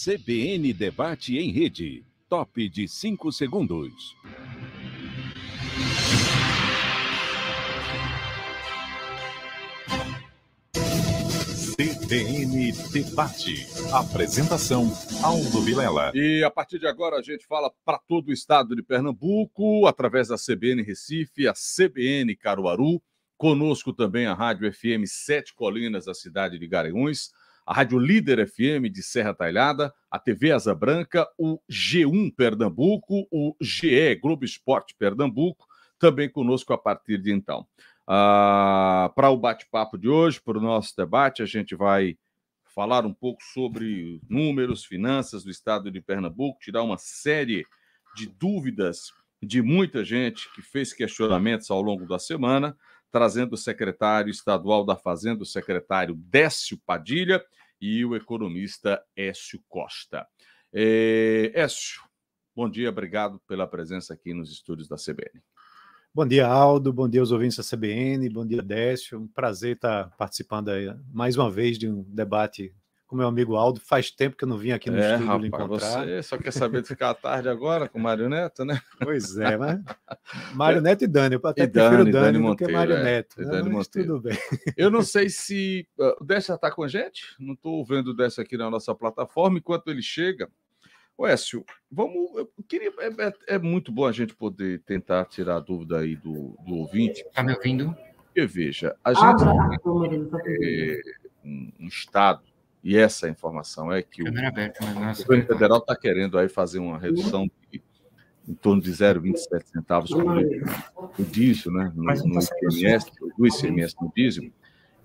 CBN Debate em Rede. Top de 5 segundos. CBN Debate. Apresentação, Aldo Vilela. E a partir de agora a gente fala para todo o estado de Pernambuco, através da CBN Recife, a CBN Caruaru, conosco também a Rádio FM Sete Colinas, da cidade de Garanhuns, a Rádio Líder FM de Serra Talhada, a TV Asa Branca, o G1 Pernambuco, o GE Globo Esporte Pernambuco, também conosco a partir de então. Para o bate-papo de hoje, para o nosso debate, a gente vai falar um pouco sobre números, finanças do estado de Pernambuco, tirar uma série de dúvidas de muita gente que fez questionamentos ao longo da semana, trazendo o secretário estadual da Fazenda, o secretário Décio Padilha, e o economista Écio Costa. Écio, bom dia, obrigado pela presença aqui nos estúdios da CBN. Bom dia, Aldo, bom dia aos ouvintes da CBN, bom dia, Décio. Um prazer estar participando aí, mais uma vez de um debate com meu amigo Aldo. Faz tempo que eu não vim aqui no estúdio rapaz, lhe encontrar. Você só quer saber de ficar à tarde agora com o Mário Neto, né? Pois é, mas Mário Neto e Dani, eu até prefiro Dani do que Mário Neto. Né? Mas tudo bem. Eu não sei se o Décio já está com a gente, não estou vendo o Décio aqui na nossa plataforma, enquanto ele chega. Écio, é muito bom a gente poder tentar tirar a dúvida aí do ouvinte. Está me ouvindo? Porque, veja, a gente tem um estado, e essa informação é que o governo federal está querendo aí fazer uma redução de em torno de 0,27 centavos por litro do diesel, né, no ICMS, do ICMS no diesel.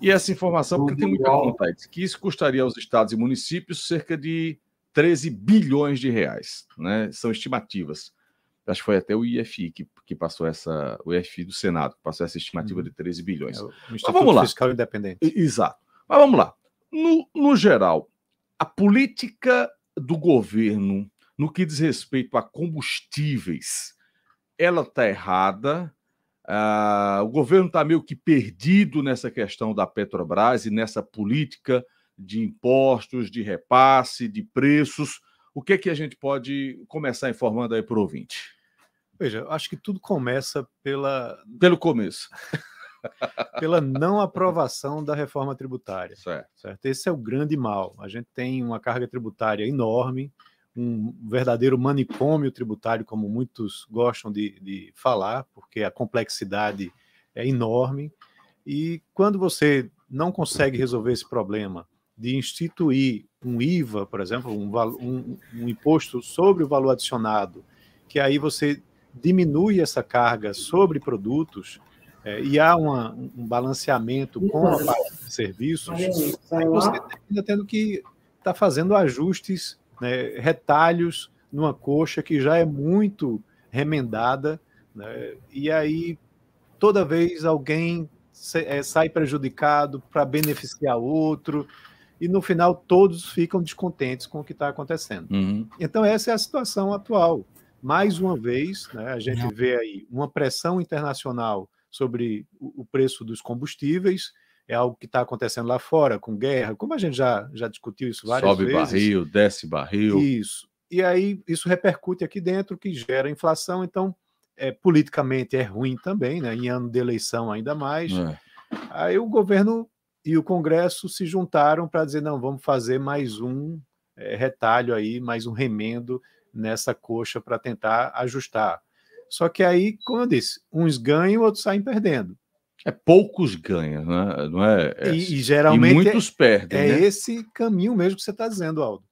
E essa informação, porque tem muita vontade, que isso custaria aos estados e municípios cerca de 13 bilhões de reais, né? São estimativas. Acho que foi até o IFI que passou essa, o IFI do Senado, que passou essa estimativa de 13 bilhões. O Instituto Fiscal Independente. Exato. Mas vamos lá. No geral, a política do governo, no que diz respeito a combustíveis, ela está errada. O governo está meio que perdido nessa questão da Petrobras e nessa política de impostos, de repasse, de preços. O que é que a gente pode começar informando aí para o ouvinte? Veja, acho que tudo começa pelo começo. Pela não aprovação da reforma tributária. Certo. Esse é o grande mal. A gente tem uma carga tributária enorme, um verdadeiro manicômio tributário, como muitos gostam de falar, porque a complexidade é enorme. E quando você não consegue resolver esse problema de instituir um IVA, por exemplo, um imposto sobre o valor adicionado, que aí você diminui essa carga sobre produtos, e há um balanceamento com a parte de serviços, aí você termina tendo que estar fazendo ajustes, né, retalhos numa coxa que já é muito remendada, né, e aí toda vez alguém sai prejudicado para beneficiar outro, e no final todos ficam descontentes com o que está acontecendo. Então essa é a situação atual. Mais uma vez, né, a gente vê aí uma pressão internacional sobre o preço dos combustíveis, é algo que está acontecendo lá fora, com guerra, como a gente já discutiu isso várias vezes. Sobe barril, desce barril. Isso. E aí isso repercute aqui dentro, que gera inflação, então politicamente é ruim também, né, em ano de eleição ainda mais. Aí o governo e o Congresso se juntaram para dizer, não, vamos fazer mais um retalho aí, mais um remendo nessa coxa para tentar ajustar. Só que aí, como eu disse, uns ganham, outros saem perdendo. Poucos ganham, né? Não é? E geralmente muitos perdem. É, né? Esse caminho mesmo que você está dizendo, Aldo.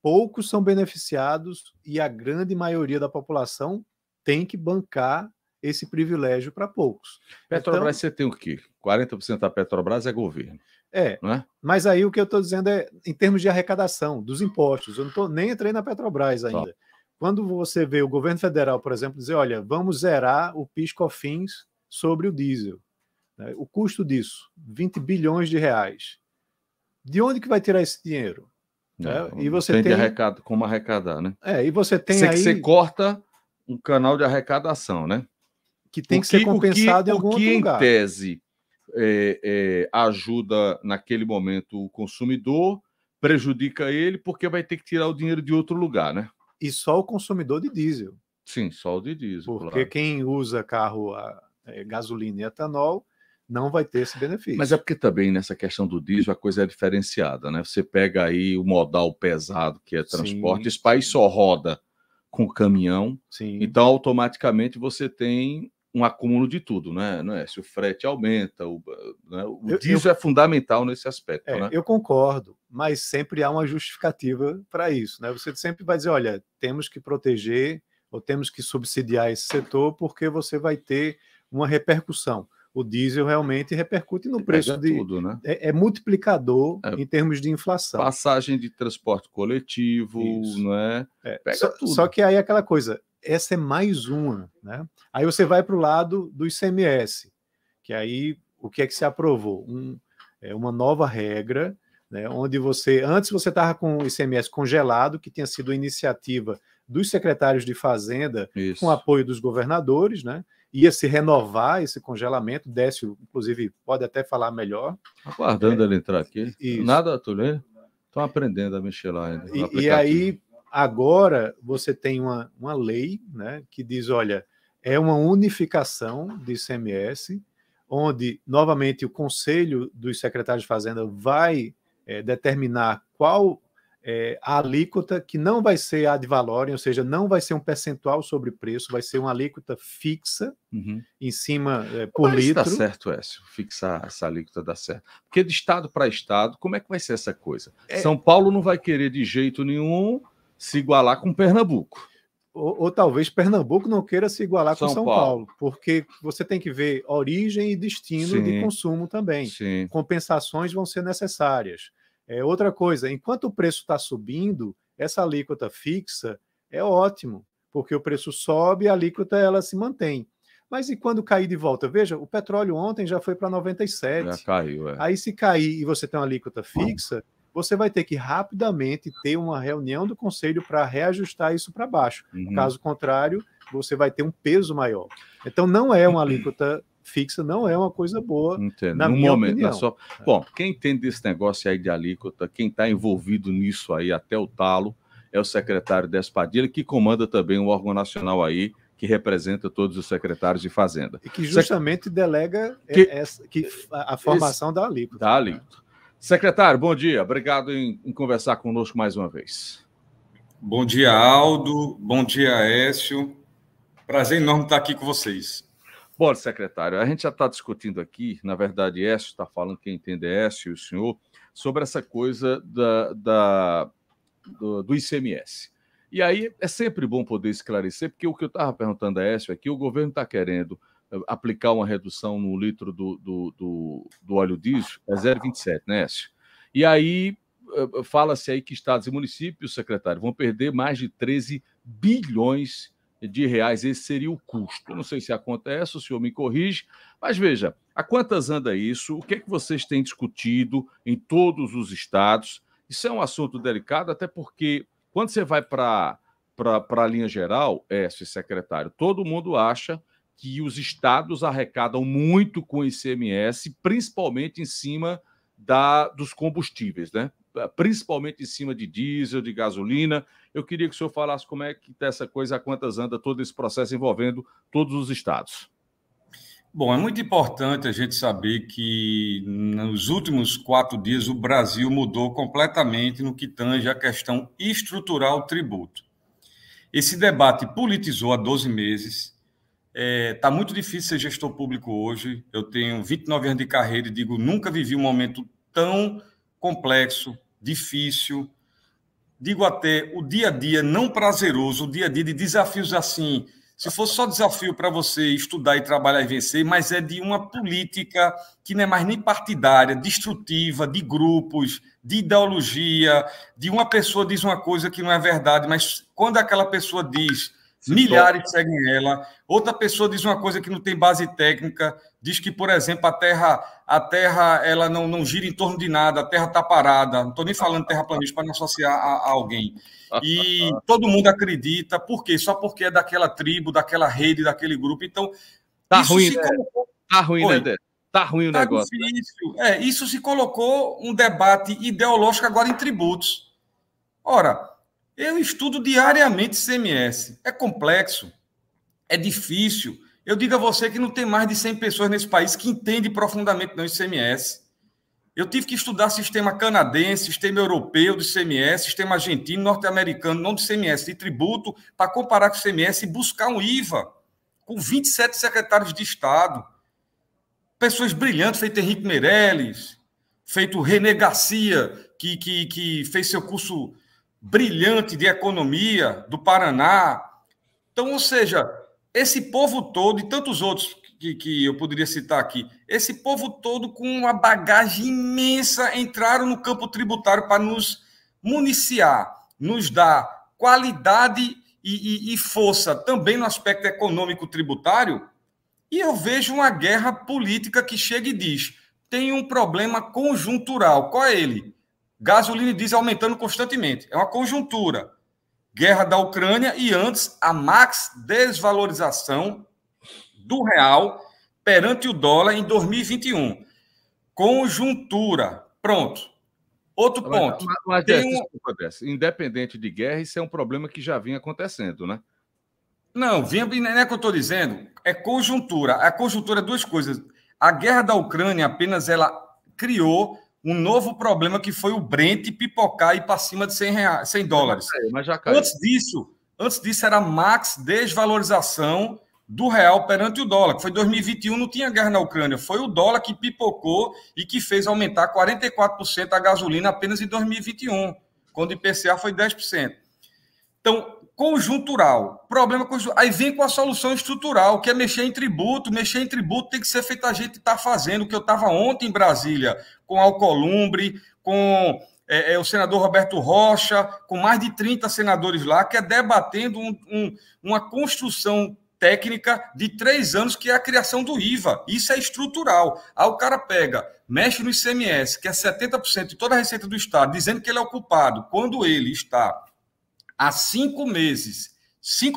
Poucos são beneficiados e a grande maioria da população tem que bancar esse privilégio para poucos. Petrobras, então, você tem o quê? 40% da Petrobras é governo. Não é? Mas aí o que eu estou dizendo é em termos de arrecadação, dos impostos. Eu nem entrei na Petrobras ainda. Quando você vê o governo federal, por exemplo, dizer, olha, vamos zerar o PIS/COFINS sobre o diesel. Né? O custo disso, 20 bilhões de reais. De onde que vai tirar esse dinheiro? E você tem como arrecadar, né? E você tem aí... Você corta um canal de arrecadação, né? Que tem que ser compensado em algum outro lugar. O que, em tese, ajuda naquele momento o consumidor, prejudica ele porque vai ter que tirar o dinheiro de outro lugar, né? E só o consumidor de diesel. Sim, só o de diesel, Porque claro. quem usa carro a gasolina e etanol não vai ter esse benefício. Mas é porque também nessa questão do diesel a coisa é diferenciada, né? Você pega aí o modal pesado, que é transporte, esse país só roda com caminhão, então automaticamente você tem um acúmulo de tudo, né? Não é? Se o frete aumenta, o diesel é fundamental nesse aspecto, né? Eu concordo, mas sempre há uma justificativa para isso, né? Você sempre vai dizer, olha, temos que proteger ou temos que subsidiar esse setor porque você vai ter uma repercussão. O diesel realmente repercute no preço de tudo, né? É multiplicador em termos de inflação. Passagem de transporte coletivo, não é? Pega tudo. Só que aí é aquela coisa, essa é mais uma, né? Aí você vai para o lado do ICMS, que aí o que é que se aprovou? Uma nova regra, né? Onde antes você estava com o ICMS congelado, que tinha sido iniciativa dos secretários de Fazenda, com apoio dos governadores, né? Ia se renovar esse congelamento. Décio, inclusive, pode até falar melhor. Aguardando ele entrar aqui. Isso. Nada, Tulê. Estão aprendendo a mexer lá ainda. E aí, agora, você tem uma lei, né, que diz, olha, é uma unificação de ICMS, onde, novamente, o Conselho dos Secretários de Fazenda vai determinar qual a alíquota, que não vai ser ad valorem, ou seja, não vai ser um percentual sobre preço, vai ser uma alíquota fixa em cima por litro. Mas dá certo, Écio, fixar essa alíquota dá certo. Porque de estado para estado, como é que vai ser essa coisa? São Paulo não vai querer de jeito nenhum se igualar com Pernambuco. Ou talvez Pernambuco não queira se igualar com São Paulo, porque você tem que ver origem e destino de consumo também. Sim. Compensações vão ser necessárias. Outra coisa, enquanto o preço está subindo, essa alíquota fixa é ótimo, porque o preço sobe e a alíquota ela se mantém. Mas e quando cair de volta? Veja, o petróleo ontem já foi para 97. Já caiu, Aí se cair e você tem uma alíquota fixa, você vai ter que rapidamente ter uma reunião do conselho para reajustar isso para baixo. Caso contrário, você vai ter um peso maior. Então não é uma alíquota fixa, não é uma coisa boa, na minha opinião. Bom, quem entende desse negócio aí de alíquota, quem está envolvido nisso aí até o talo, é o secretário Décio Padilha, que comanda também um órgão nacional aí, que representa todos os secretários de Fazenda. E que justamente delega a formação da alíquota. Secretário, bom dia. Obrigado em conversar conosco mais uma vez. Bom dia, Aldo. Bom dia, Écio. Prazer enorme estar aqui com vocês. Bom, secretário, a gente já está discutindo aqui, na verdade, Écio está falando, quem entende é Écio e o senhor, sobre essa coisa do ICMS. E aí é sempre bom poder esclarecer, porque o que eu estava perguntando a Écio é que o governo está querendo aplicar uma redução no litro do óleo diesel, é 0,27, né, Écio? E aí fala-se aí que estados e municípios, secretário, vão perder mais de 13 bilhões de reais. Esse seria o custo. Eu não sei se acontece, o senhor me corrige, mas veja, a quantas anda isso? O que é que vocês têm discutido em todos os estados? Isso é um assunto delicado, até porque quando você vai para a linha geral, secretário, todo mundo acha que os estados arrecadam muito com o ICMS, principalmente em cima dos combustíveis, né? Principalmente em cima de diesel, de gasolina. Eu queria que o senhor falasse como é que está essa coisa, a quantas anda todo esse processo envolvendo todos os estados. Bom, é muito importante a gente saber que nos últimos 4 dias o Brasil mudou completamente no que tange a questão estrutural do tributo. Esse debate politizou há 12 meses. Está muito difícil ser gestor público hoje. Eu tenho 29 anos de carreira e digo, nunca vivi um momento tão complexo, difícil, digo até o dia a dia não prazeroso, o dia a dia de desafios assim, se fosse só desafio para você estudar e trabalhar e vencer, mas é de uma política que não é mais nem partidária, destrutiva, de grupos, de ideologia, de uma pessoa diz uma coisa que não é verdade, mas quando aquela pessoa diz, milhares seguem ela, outra pessoa diz uma coisa que não tem base técnica, diz que, por exemplo, a Terra ela não gira em torno de nada, a Terra está parada. Não estou nem falando terraplanista para não associar a alguém. E todo mundo acredita. Por quê? Só porque é daquela tribo, daquela rede, daquele grupo. Então, tá ruim, né? Tá ruim, né, Dé? Tá ruim o negócio. Difícil. Né? Isso se colocou um debate ideológico agora em tributos. Ora, eu estudo diariamente ICMS. É complexo, é difícil. Eu digo a você que não tem mais de 100 pessoas nesse país que entendem profundamente do ICMS. Eu tive que estudar sistema canadense, sistema europeu do ICMS, sistema argentino, norte-americano, não do ICMS, de tributo, para comparar com o ICMS e buscar um IVA, com 27 secretários de Estado. Pessoas brilhantes, feito Henrique Meirelles, feito René Garcia, que fez seu curso brilhante de economia do Paraná. Então, ou seja, esse povo todo e tantos outros que eu poderia citar aqui, esse povo todo com uma bagagem imensa entraram no campo tributário para nos municiar, nos dar qualidade e força também no aspecto econômico tributário. E eu vejo uma guerra política que chega e diz: tem um problema conjuntural. Qual é ele? Gasolina e diesel aumentando constantemente. É uma conjuntura. Guerra da Ucrânia e antes a max desvalorização do real perante o dólar em 2021. Conjuntura. Pronto. Outro ponto. Mas desculpa, independente de guerra, isso é um problema que já vinha acontecendo, né? Não, não é o que eu estou dizendo. É conjuntura. A conjuntura é duas coisas. A guerra da Ucrânia apenas ela criou um novo problema que foi o Brent pipocar e ir para cima de $100. Mas já caiu. Antes disso era a max desvalorização do real perante o dólar, que foi em 2021, não tinha guerra na Ucrânia, foi o dólar que pipocou e que fez aumentar 44% a gasolina apenas em 2021, quando o IPCA foi 10%. Então, conjuntural, problema conjuntural. Aí vem com a solução estrutural, que é mexer em tributo. Mexer em tributo tem que ser feito a gente está fazendo, que eu estava ontem em Brasília, com Alcolumbre, com o senador Roberto Rocha, com mais de 30 senadores lá, que é debatendo uma construção técnica de 3 anos, que é a criação do IVA. Isso é estrutural. Aí o cara pega, mexe no ICMS, que é 70% de toda a receita do Estado, dizendo que ele é o culpado, quando ele está há 5 meses,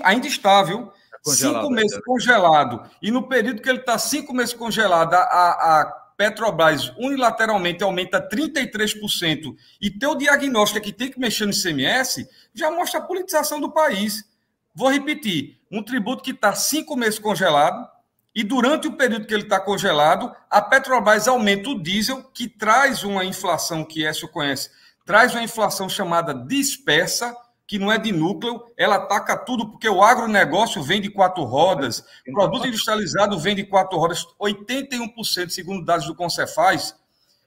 ainda está, viu? 5 meses congelado. E no período que ele está 5 meses congelado, a Petrobras unilateralmente aumenta 33%, e teu diagnóstico é que tem que mexer no ICMS, já mostra a politização do país. Vou repetir, um tributo que está 5 meses congelado, e durante o período que ele está congelado, a Petrobras aumenta o diesel, que traz uma inflação que Écio conhece, traz uma inflação chamada dispersa, que não é de núcleo, ela ataca tudo, porque o agronegócio vem de 4 rodas, o produto industrializado vem de 4 rodas, 81%, segundo dados do Concefaz,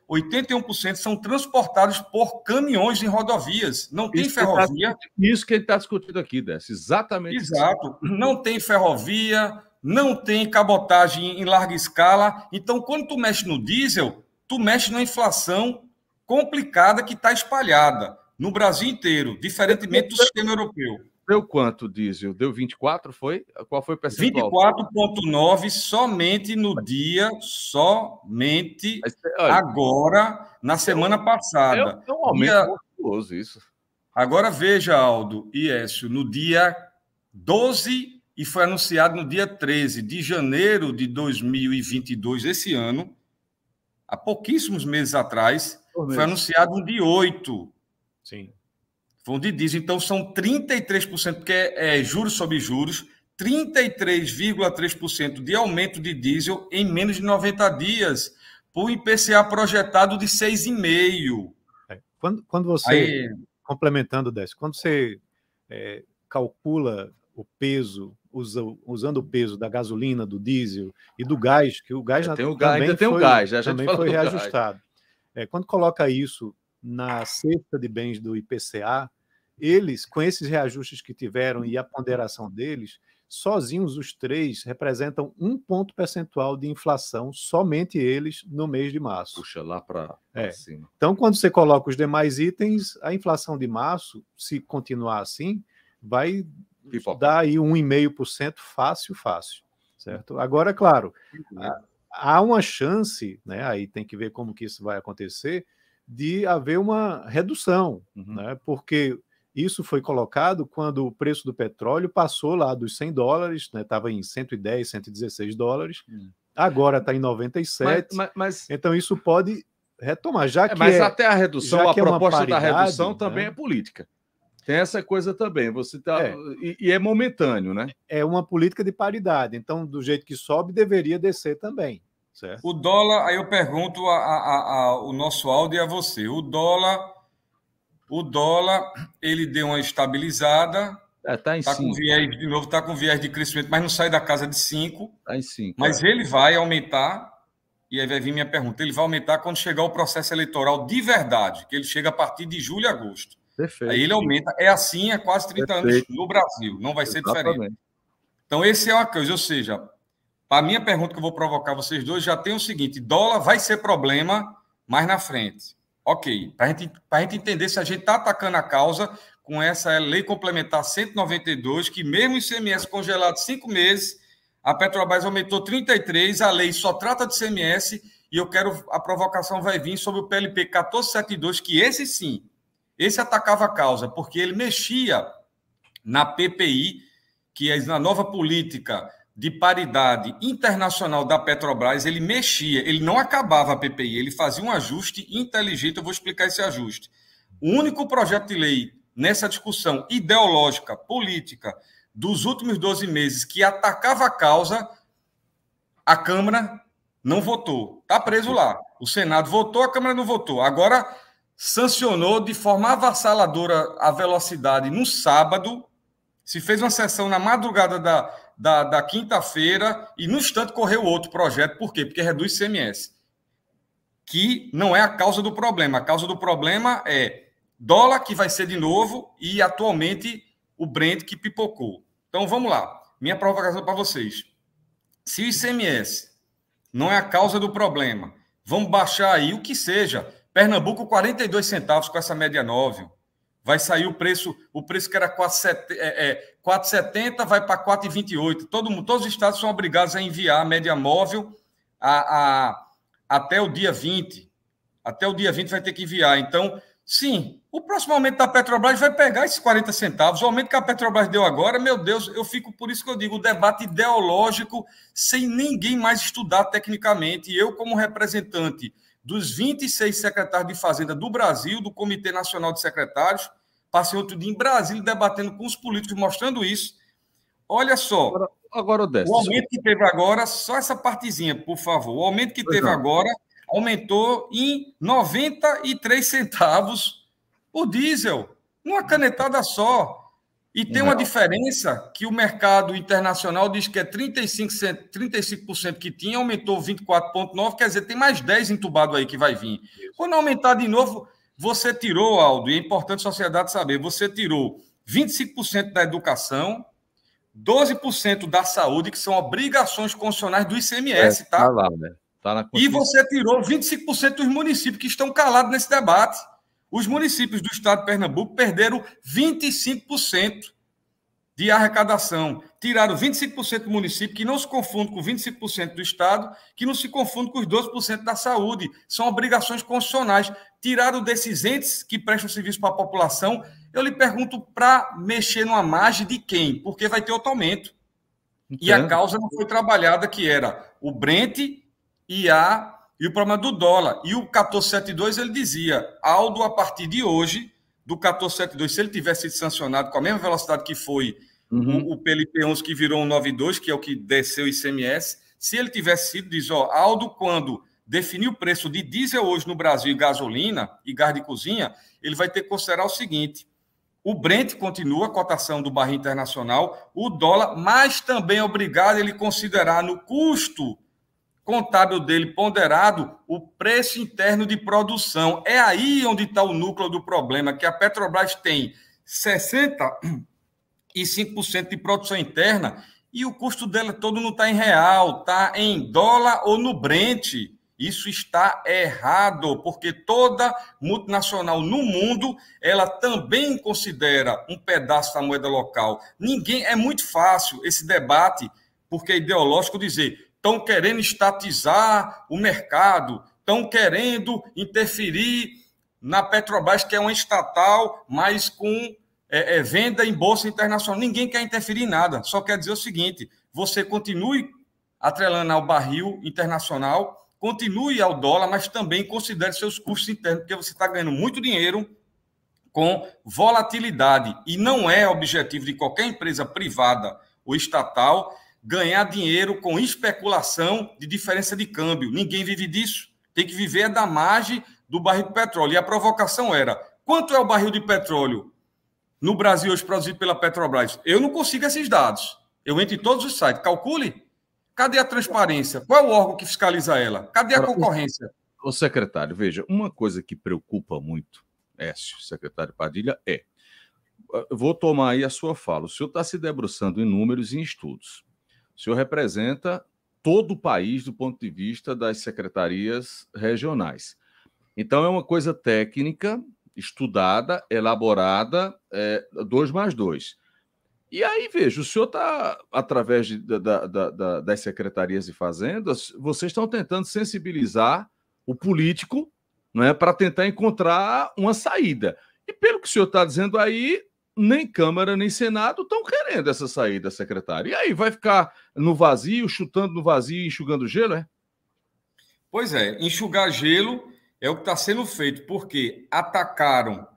81% são transportados por caminhões em rodovias. Não tem ferrovia. Isso que ele está discutindo aqui, Décio, exatamente. Exato. Não tem ferrovia, não tem cabotagem em larga escala. Então, quando tu mexe no diesel, tu mexe numa inflação complicada que está espalhada no Brasil inteiro, diferentemente do sistema europeu. Deu quanto, diesel? Deu 24, foi? Qual foi o percentual? 24,9 somente no dia, agora, na semana passada. É um aumento monstruoso isso. Agora veja, Aldo e Écio, no dia 12 e foi anunciado no dia 13 de janeiro de 2022, esse ano, há pouquíssimos meses atrás, foi anunciado um de 8. Sim. Foi um de diesel. Então, são 33%, porque é juros sobre juros, 33,3% de aumento de diesel em menos de 90 dias, por IPCA projetado de 6,5%. Quando você, complementando, Décio, quando você calcula o peso, usando o peso da gasolina, do diesel e do gás, que o gás também foi reajustado. Quando coloca isso na cesta de bens do IPCA, eles, com esses reajustes que tiveram e a ponderação deles, sozinhos os três representam 1 ponto percentual de inflação, somente eles, no mês de março. Puxa lá para cima. Então, quando você coloca os demais itens, a inflação de março, se continuar assim, vai dar aí 1,5% fácil, certo? Agora, claro, há uma chance, né, aí tem que ver como que isso vai acontecer, de haver uma redução, né, porque isso foi colocado quando o preço do petróleo passou lá dos $100, né, estava em 110, $116, agora está em 97, então isso pode retomar, já que mas até a redução, a proposta da redução né? também é política. Tem essa coisa também, você tá, e é momentâneo, né? É uma política de paridade, então do jeito que sobe, deveria descer também, certo? O dólar, aí eu pergunto o nosso áudio e a você, o dólar, ele deu uma estabilizada, tá em 5. Com viés, de novo, está com viés de crescimento, mas não sai da casa de 5. Está em 5. Mas ele vai aumentar, e aí vai vir minha pergunta, ele vai aumentar quando chegar o processo eleitoral de verdade, que ele chega a partir de julho e agosto. Perfeito. Aí ele aumenta, é assim há quase 30 anos no Brasil, não vai ser diferente. Então, esse é uma coisa, ou seja, a minha pergunta que eu vou provocar vocês dois já tem o seguinte, dólar vai ser problema mais na frente. Ok, para a gente entender se a gente está atacando a causa com essa lei complementar 192, que mesmo o ICMS congelado 5 meses, a Petrobras aumentou 33, a lei só trata de ICMS, e a provocação vai vir sobre o PLP 1472, que esse sim, esse atacava a causa, porque ele mexia na PPI, que é na nova política de paridade internacional da Petrobras, ele mexia, ele não acabava a PPI, ele fazia um ajuste inteligente, eu vou explicar esse ajuste. O único projeto de lei nessa discussão ideológica, política, dos últimos 12 meses, que atacava a causa, a Câmara não votou. Está preso lá. O Senado votou, a Câmara não votou. Agora, sancionou de forma avassaladora a velocidade no sábado, se fez uma sessão na madrugada da quinta-feira e, no instante, correu outro projeto. Por quê? Porque reduz ICMS. Que não é a causa do problema. A causa do problema é dólar, que vai ser de novo, e atualmente o Brent, que pipocou. Então, vamos lá. Minha provocação para vocês. Se o ICMS não é a causa do problema, vamos baixar aí o que seja. Pernambuco, 42 centavos com essa média 9. Vai sair o preço que era 4,70, vai para 4,28. Todos os estados são obrigados a enviar a média móvel até o dia 20. Até o dia 20 vai ter que enviar. Então, sim, o próximo aumento da Petrobras vai pegar esses 40 centavos. O aumento que a Petrobras deu agora, meu Deus, eu fico, por isso que eu digo, o debate ideológico sem ninguém mais estudar tecnicamente. E eu, como representante dos 26 secretários de Fazenda do Brasil, do Comitê Nacional de Secretários, passei outro dia em Brasília debatendo com os políticos, mostrando isso. Olha só, agora o aumento que teve agora, só essa partezinha, por favor, o aumento que teve agora aumentou em 93 centavos o diesel, numa canetada só. E tem uma diferença que o mercado internacional diz que é 35% que tinha, aumentou 24,9%, quer dizer, tem mais 10 entubado aí que vai vir. Quando aumentar de novo, você tirou, Aldo, e é importante a sociedade saber, você tirou 25% da educação, 12% da saúde, que são obrigações constitucionais do ICMS, tá? Tá lá, né? E você tirou 25% dos municípios que estão calados nesse debate. Os municípios do estado de Pernambuco perderam 25% de arrecadação. Tiraram 25% do município, que não se confunde com 25% do estado, que não se confunde com os 12% da saúde. São obrigações constitucionais. Tiraram desses entes que prestam serviço para a população. Eu lhe pergunto, para mexer numa margem de quem? Porque vai ter outro aumento. E a causa não foi trabalhada, que era o Brent e o problema do dólar. E o 1472, ele dizia, Aldo, a partir de hoje, do 1472, se ele tivesse sido sancionado com a mesma velocidade que foi o PLP11, que virou um 92, que é o que desceu o ICMS, se ele tivesse sido, diz, Aldo, quando definir o preço de diesel hoje no Brasil e gasolina e gás de cozinha, ele vai ter que considerar o seguinte, o Brent continua a cotação do barril internacional, o dólar, mas também é obrigado a ele considerar no custo contábil dele ponderado o preço interno de produção. É aí onde está o núcleo do problema, que a Petrobras tem 65% de produção interna e o custo dela todo não está em real, está em dólar ou no Brent. Isso está errado, porque toda multinacional no mundo, ela também considera um pedaço da moeda local. É muito fácil esse debate, porque é ideológico dizer, estão querendo estatizar o mercado, estão querendo interferir na Petrobras, que é uma estatal, mas com venda em bolsa internacional. Ninguém quer interferir em nada, só quer dizer o seguinte, você continue atrelando ao barril internacional, continue ao dólar, mas também considere seus custos internos, porque você está ganhando muito dinheiro com volatilidade. E não é objetivo de qualquer empresa privada ou estatal ganhar dinheiro com especulação de diferença de câmbio. Ninguém vive disso. Tem que viver da margem do barril de petróleo. E a provocação era, quanto é o barril de petróleo no Brasil hoje produzido pela Petrobras? Eu não consigo esses dados. Eu entro em todos os sites. Calcule. Cadê a transparência? Qual é o órgão que fiscaliza ela? Cadê a concorrência? Ô, secretário, veja, uma coisa que preocupa muito, Écio, secretário Padilha, eu vou tomar aí a sua fala. O senhor está se debruçando em números e em estudos. O senhor representa todo o país do ponto de vista das secretarias regionais. Então, é uma coisa técnica, estudada, elaborada, 2 mais 2. E aí, veja, o senhor está, através das secretarias de fazendas, vocês estão tentando sensibilizar o político, não é, para tentar encontrar uma saída. E pelo que o senhor está dizendo aí, nem Câmara nem Senado estão querendo essa saída, secretário. E aí, vai ficar no vazio, chutando no vazio e enxugando gelo, é? Pois é, enxugar gelo é o que está sendo feito, porque atacaram,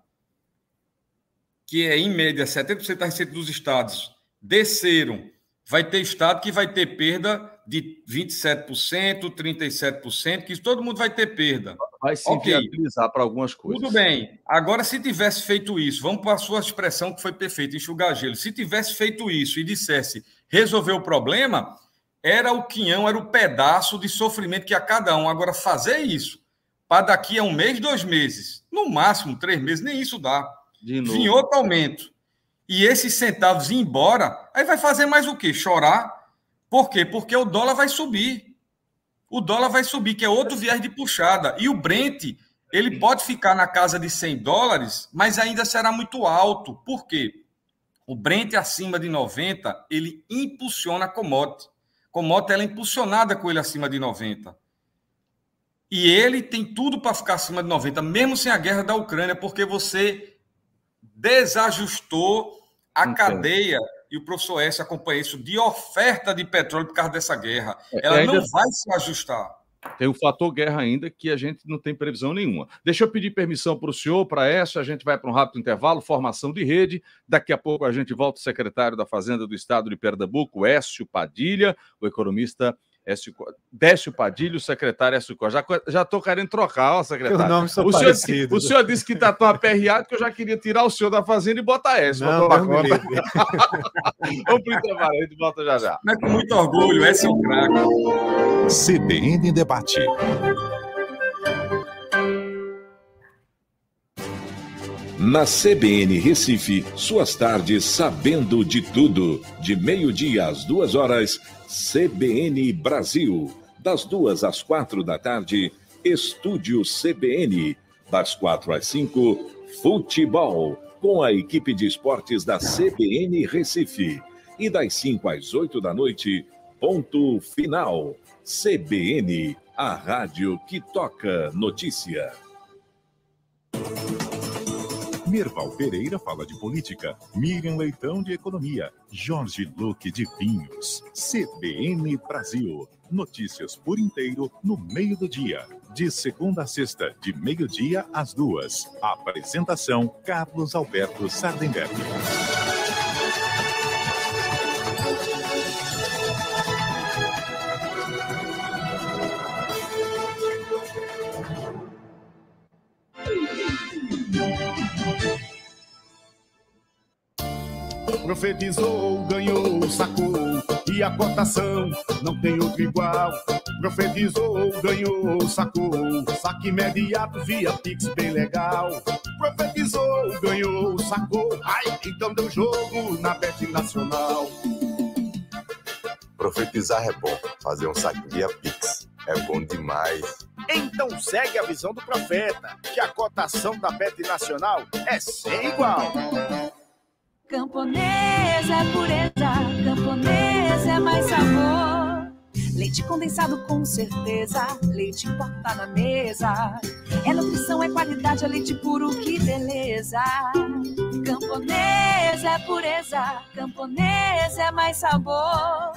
que é, em média, 70% da receita dos estados, desceram. Vai ter estado que vai ter perda de 27%, 37%, que todo mundo vai ter perda. Vai se viabilizar para algumas coisas. Tudo bem. Agora, se tivesse feito isso, vamos para a sua expressão que foi perfeita, enxugar gelo. Se tivesse feito isso e dissesse resolver o problema, era o quinhão, era o pedaço de sofrimento que a cada um. Agora, fazer isso para daqui a 1 mês, 2 meses, no máximo 3 meses, nem isso dá. Vem outro aumento. E esses centavos ir embora, aí vai fazer mais o quê? Chorar. Por quê? Porque o dólar vai subir. O dólar vai subir, que é outro viés de puxada. E o Brent, ele pode ficar na casa de $100, mas ainda será muito alto. Por quê? O Brent acima de 90, ele impulsiona a commodity. Commodity, ela é impulsionada com ele acima de 90. E ele tem tudo para ficar acima de 90, mesmo sem a guerra da Ucrânia, porque você desajustou a cadeia, e o professor S acompanha isso, de oferta de petróleo por causa dessa guerra. Ela não vai se ajustar. Tem o fator guerra ainda, que a gente não tem previsão nenhuma. Deixa eu pedir permissão para o senhor, para essa, a gente vai para um rápido intervalo, formação de rede. Daqui a pouco a gente volta, o secretário da Fazenda do Estado de Pernambuco, Écio Padilha, o economista Décio Padilha, o secretário Écio Costa. Já estou querendo trocar, ó, secretário. Os nomes são o senhor disse que está tão aperreado que eu já queria tirar o senhor da Fazenda e botar Écio. Vamos para o intervalo, a gente volta já já. Mas com muito orgulho, Écio é um craque. CBN Debate. Na CBN Recife, suas tardes sabendo de tudo. De 12h às 2h, CBN Brasil. Das 2 às 4 da tarde, Estúdio CBN. Das 4 às 5, Futebol, com a equipe de esportes da CBN Recife. E das 5 às 8 da noite, Ponto Final. CBN, a rádio que toca notícia. Merval Pereira fala de política, Miriam Leitão de economia, Jorge Luque de vinhos. CBN Brasil. Notícias por inteiro no meio do dia. De segunda a sexta, de 12h às 2h. Apresentação, Carlos Alberto Sardenberg. Profetizou, ganhou, sacou, e a cotação não tem outro igual. Profetizou, ganhou, sacou, saque imediato via Pix bem legal. Profetizou, ganhou, sacou, ai, então deu jogo na Bet Nacional. Profetizar é bom, fazer um saque via Pix é bom demais. Então segue a visão do profeta, que a cotação da Bet Nacional é sem igual. Camponês é pureza, camponês é mais sabor. Leite condensado com certeza, leite importa na mesa. É nutrição, é qualidade, é leite puro, que beleza. Camponês é pureza, camponês é mais sabor.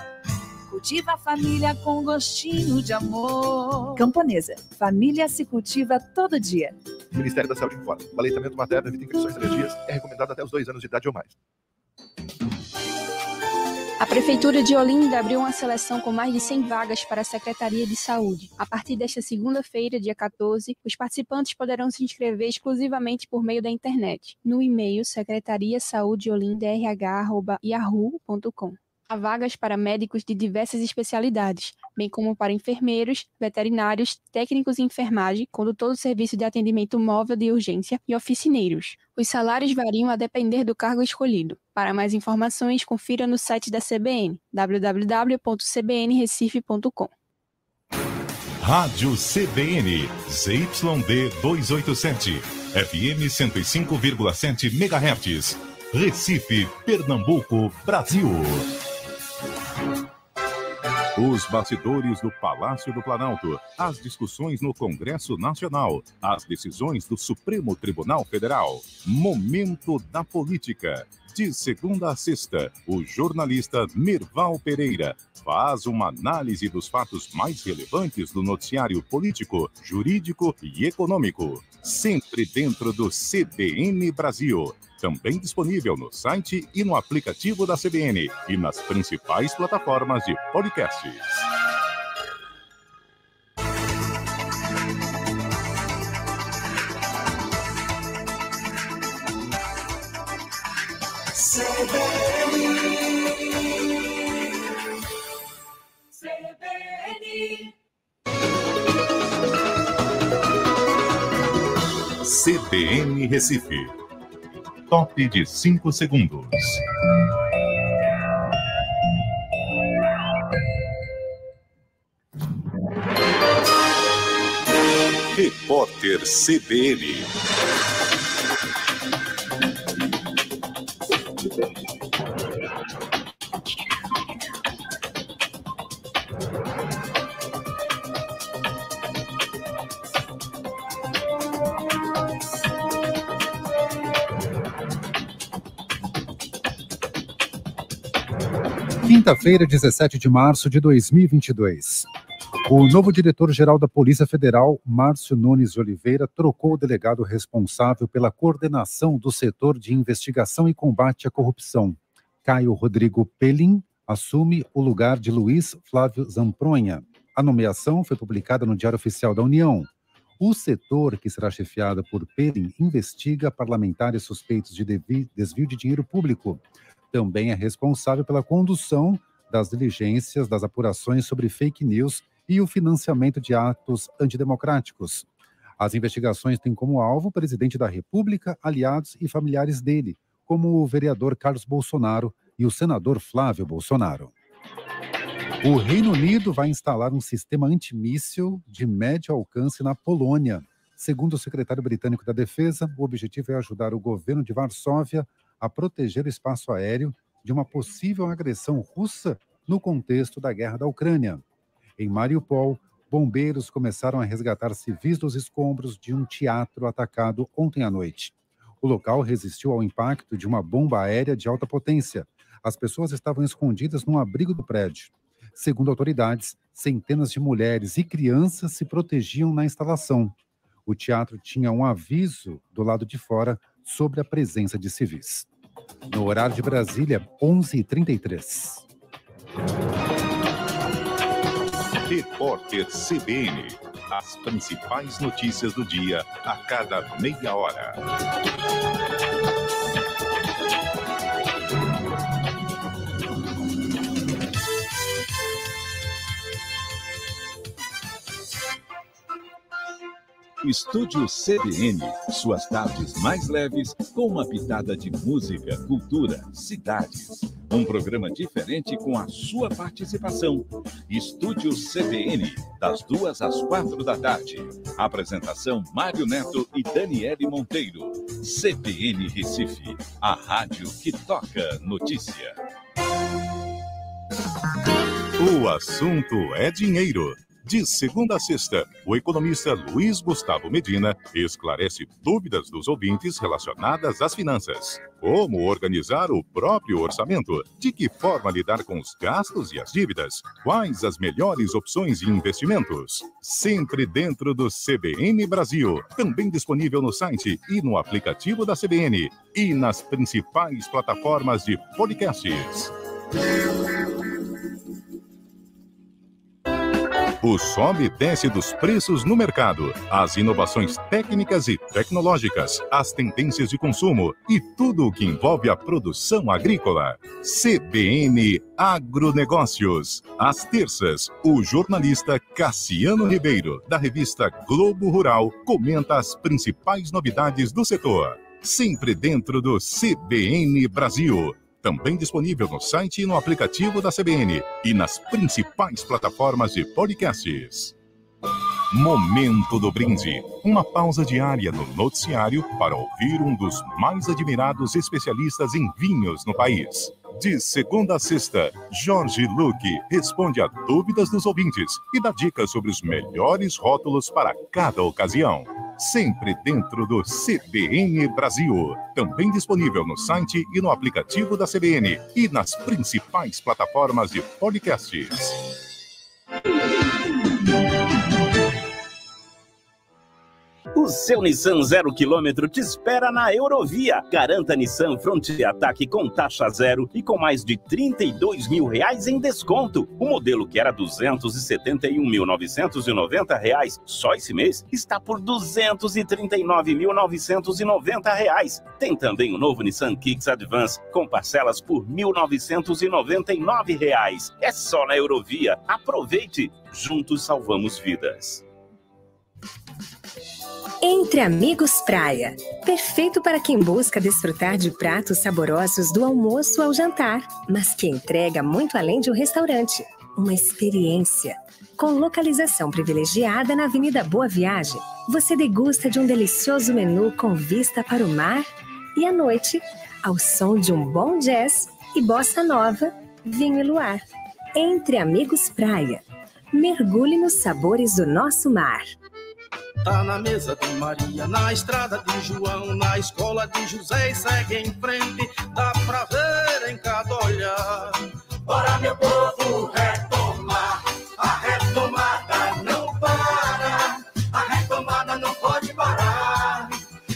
cultiva a família com gostinho de amor. Camponesa, família se cultiva todo dia. Ministério da Saúde informa. O aleitamento materno evita infecções e alergias. É recomendado até os 2 anos de idade ou mais. A Prefeitura de Olinda abriu uma seleção com mais de 100 vagas para a Secretaria de Saúde. A partir desta segunda-feira, dia 14, os participantes poderão se inscrever exclusivamente por meio da internet, no e-mail secretariasaudeolinda.rh@yahoo.com. Há vagas para médicos de diversas especialidades, bem como para enfermeiros, veterinários, técnicos em enfermagem, condutor do serviço de atendimento móvel de urgência e oficineiros. Os salários variam a depender do cargo escolhido. Para mais informações, confira no site da CBN, www.cbnrecife.com. Rádio CBN, ZYD 287, FM 105,7 MHz, Recife, Pernambuco, Brasil. Os bastidores do Palácio do Planalto, as discussões no Congresso Nacional, as decisões do Supremo Tribunal Federal. Momento da Política. De segunda a sexta, o jornalista Mirval Pereira faz uma análise dos fatos mais relevantes do noticiário político, jurídico e econômico. Sempre dentro do CBN Brasil. Também disponível no site e no aplicativo da CBN e nas principais plataformas de podcasts. CBN Recife. Top de 5 segundos. Repórter CBN. Quinta-feira, 17 de março de 2022. O novo diretor-geral da Polícia Federal, Márcio Nunes de Oliveira, trocou o delegado responsável pela coordenação do setor de investigação e combate à corrupção. Caio Rodrigo Pelin assume o lugar de Luiz Flávio Zampronha. A nomeação foi publicada no Diário Oficial da União. O setor, que será chefiado por Pelin, investiga parlamentares suspeitos de desvio de dinheiro público. Também é responsável pela condução das diligências das apurações sobre fake news e o financiamento de atos antidemocráticos. As investigações têm como alvo o presidente da República, aliados e familiares dele, como o vereador Carlos Bolsonaro e o senador Flávio Bolsonaro. O Reino Unido vai instalar um sistema antimíssil de médio alcance na Polônia. Segundo o secretário britânico da Defesa, o objetivo é ajudar o governo de Varsóvia a proteger o espaço aéreo de uma possível agressão russa no contexto da guerra da Ucrânia. Em Mariupol, bombeiros começaram a resgatar civis dos escombros de um teatro atacado ontem à noite. O local resistiu ao impacto de uma bomba aérea de alta potência. As pessoas estavam escondidas num abrigo do prédio. Segundo autoridades, centenas de mulheres e crianças se protegiam na instalação. O teatro tinha um aviso do lado de fora sobre a presença de civis. No horário de Brasília, 11h33. Repórter CBN. As principais notícias do dia a cada meia hora. Estúdio CBN, suas tardes mais leves com uma pitada de música, cultura, cidades. Um programa diferente com a sua participação. Estúdio CBN, das 2 às 4 da tarde. Apresentação Mário Neto e Daniele Monteiro. CBN Recife, a rádio que toca notícia. O assunto é dinheiro. De segunda a sexta, o economista Luiz Gustavo Medina esclarece dúvidas dos ouvintes relacionadas às finanças. como organizar o próprio orçamento, de que forma lidar com os gastos e as dívidas, quais as melhores opções de investimentos. Sempre dentro do CBN Brasil, também disponível no site e no aplicativo da CBN e nas principais plataformas de podcasts. O sobe e desce dos preços no mercado, as inovações técnicas e tecnológicas, as tendências de consumo e tudo o que envolve a produção agrícola. CBN Agronegócios. Às terças, o jornalista Cassiano Ribeiro, da revista Globo Rural, comenta as principais novidades do setor. Sempre dentro do CBN Brasil. Também disponível no site e no aplicativo da CBN e nas principais plataformas de podcasts. Momento do Brinde. Uma pausa diária no noticiário para ouvir um dos mais admirados especialistas em vinhos no país. De segunda a sexta, Jorge Luque responde a dúvidas dos ouvintes e dá dicas sobre os melhores rótulos para cada ocasião. Sempre dentro do CBN Brasil. Também disponível no site e no aplicativo da CBN e nas principais plataformas de podcasts. O seu Nissan 0 km te espera na Eurovia. Garanta Nissan Frontier Ataque com taxa zero e com mais de R$32 mil em desconto. O modelo que era R$ 271.990 só esse mês está por R$ 239.990. Tem também o novo Nissan Kicks Advance com parcelas por R$ 1.999. É só na Eurovia. Aproveite. Juntos salvamos vidas. Entre Amigos Praia. Perfeito para quem busca desfrutar de pratos saborosos do almoço ao jantar, mas que entrega muito além de um restaurante. Uma experiência. Com localização privilegiada na Avenida Boa Viagem, você degusta de um delicioso menu com vista para o mar e à noite, ao som de um bom jazz e bossa nova, vinho e luar. Entre Amigos Praia. Mergulhe nos sabores do nosso mar. Tá na mesa de Maria, na estrada de João, na escola de José e segue em frente, dá pra ver em cada olhar. Bora meu povo retomar, a retomada não para, a retomada não pode parar.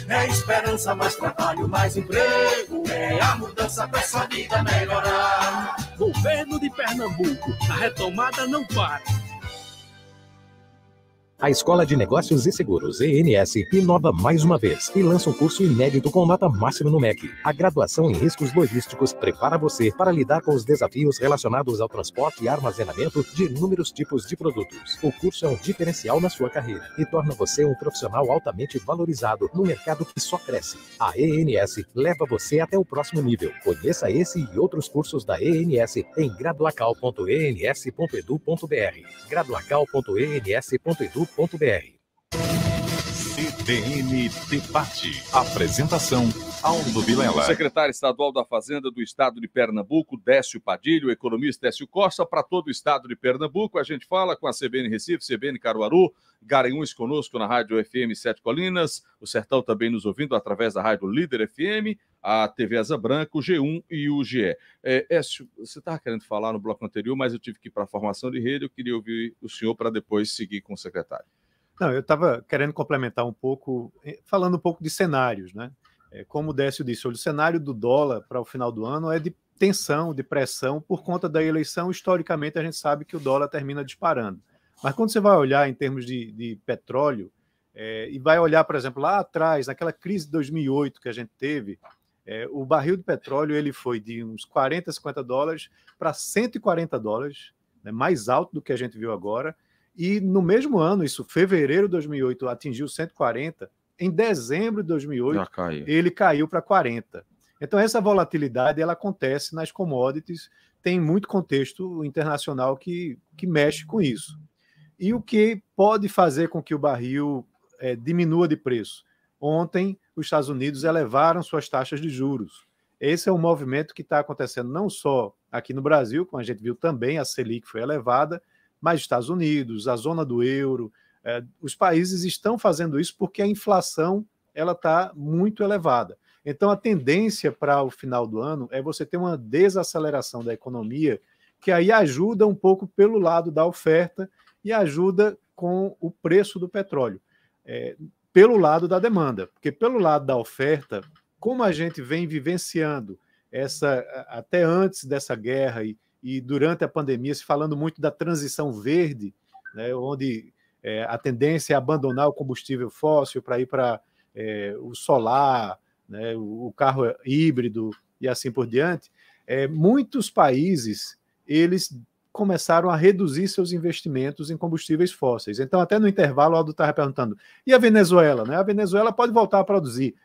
É esperança, mais trabalho, mais emprego, é a mudança pra essa vida melhorar. Governo de Pernambuco, a retomada não para. A Escola de Negócios e Seguros, ENS, inova mais uma vez e lança um curso inédito com nota máxima no MEC. A graduação em riscos logísticos prepara você para lidar com os desafios relacionados ao transporte e armazenamento de inúmeros tipos de produtos. O curso é um diferencial na sua carreira e torna você um profissional altamente valorizado no mercado que só cresce. A ENS leva você até o próximo nível. Conheça esse e outros cursos da ENS em graduacal.ens.edu.br. graduacal.ens.edu.br. CBN Debate. Apresentação, Aldo Vilela. O secretário estadual da Fazenda do Estado de Pernambuco, Décio Padilha, o economista Décio Costa, para todo o Estado de Pernambuco. A gente fala com a CBN Recife, CBN Caruaru, Garanhuns conosco na Rádio FM Sete Colinas, o Sertão também nos ouvindo através da Rádio Líder FM, a TV Asa Branca, o G1 e o GE. Écio, você estava querendo falar no bloco anterior, mas eu tive que ir para a formação de rede, eu queria ouvir o senhor para depois seguir com o secretário. Não, eu estava querendo complementar um pouco, falando um pouco de cenários, né? Como o Décio disse, o cenário do dólar para o final do ano é de tensão, de pressão, por conta da eleição. Historicamente, a gente sabe que o dólar termina disparando. Mas quando você vai olhar em termos de petróleo, e vai olhar, por exemplo, lá atrás, naquela crise de 2008 que a gente teve, o barril de petróleo ele foi de uns 40, 50 dólares para 140 dólares, né, mais alto do que a gente viu agora. E no mesmo ano, isso, fevereiro de 2008, atingiu 140. Em dezembro de 2008, ele caiu para 40. Então, essa volatilidade ela acontece nas commodities, tem muito contexto internacional que mexe com isso. E o que pode fazer com que o barril diminua de preço? Ontem, os Estados Unidos elevaram suas taxas de juros. Esse é um movimento que está acontecendo não só aqui no Brasil, como a gente viu também, a Selic foi elevada, mas Estados Unidos, a zona do euro, os países estão fazendo isso porque a inflação ela está muito elevada. Então, a tendência para o final do ano é você ter uma desaceleração da economia, que aí ajuda um pouco pelo lado da oferta e ajuda com o preço do petróleo, pelo lado da demanda. Porque pelo lado da oferta, como a gente vem vivenciando até antes dessa guerra e durante a pandemia, se falando muito da transição verde, né, onde a tendência é abandonar o combustível fóssil para ir para o solar, né, o carro híbrido e assim por diante, muitos países eles começaram a reduzir seus investimentos em combustíveis fósseis. Então, até no intervalo, o Aldo estava perguntando, e a Venezuela? Né? A Venezuela pode voltar a produzir?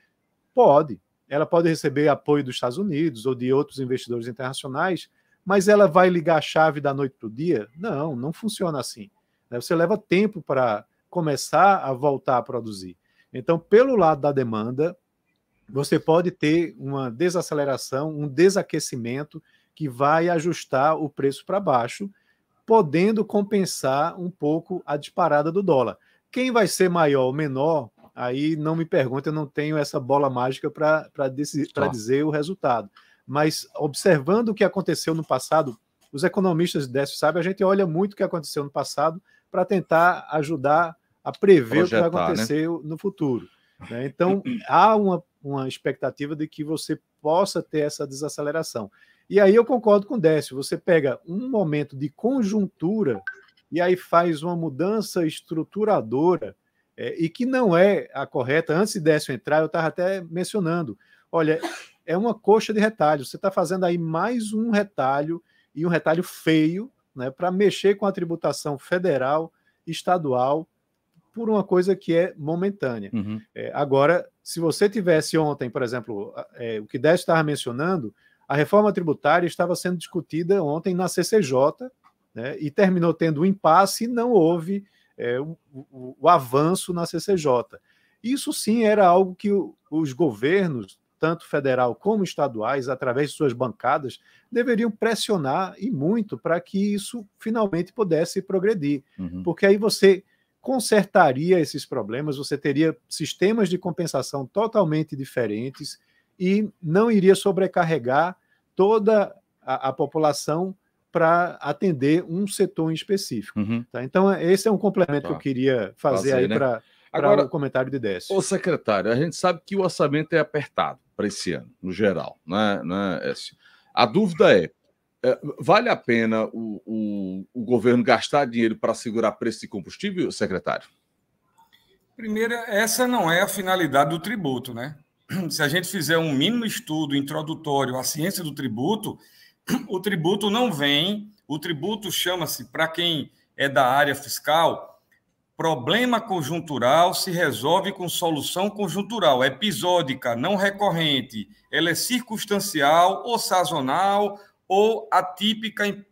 Pode. Ela pode receber apoio dos Estados Unidos ou de outros investidores internacionais, mas ela vai ligar a chave da noite para o dia? Não, não funciona assim. Você leva tempo para começar a voltar a produzir. Então, pelo lado da demanda, você pode ter uma desaceleração, um desaquecimento que vai ajustar o preço para baixo, podendo compensar um pouco a disparada do dólar. Quem vai ser maior ou menor, aí não me pergunte, eu não tenho essa bola mágica para dizer o resultado. Mas observando o que aconteceu no passado, os economistas Décio sabem, a gente olha muito o que aconteceu no passado para tentar ajudar a prever o que vai acontecer no futuro. Né? Então, há uma expectativa de que você possa ter essa desaceleração. E aí eu concordo com o Décio, você pega um momento de conjuntura e aí faz uma mudança estruturadora e que não é a correta. Antes de Décio entrar, eu estava até mencionando, olha, é uma coxa de retalho, você está fazendo aí mais um retalho, e um retalho feio, né, para mexer com a tributação federal, estadual, por uma coisa que é momentânea. Uhum. Agora, se você tivesse ontem, por exemplo, o que Décio estava mencionando, a reforma tributária estava sendo discutida ontem na CCJ, né, e terminou tendo um impasse e não houve o avanço na CCJ. Isso sim era algo que os governos, tanto federal como estaduais, através de suas bancadas, deveriam pressionar e muito para que isso finalmente pudesse progredir. Uhum. Porque aí você consertaria esses problemas, você teria sistemas de compensação totalmente diferentes e não iria sobrecarregar toda a população para atender um setor em específico. Uhum. Tá? Então, esse é um complemento que eu queria fazer aí, né, para o comentário de Décio. Ô, secretário, a gente sabe que o orçamento é apertado para esse ano, no geral, né, Écio? A dúvida vale a pena o governo gastar dinheiro para segurar preço de combustível, secretário? Primeiro, essa não é a finalidade do tributo, né? Se a gente fizer um mínimo estudo introdutório à ciência do tributo, o tributo não vem, o tributo chama-se, para quem é da área fiscal, problema conjuntural se resolve com solução conjuntural, episódica, não recorrente, ela é circunstancial ou sazonal ou atípica em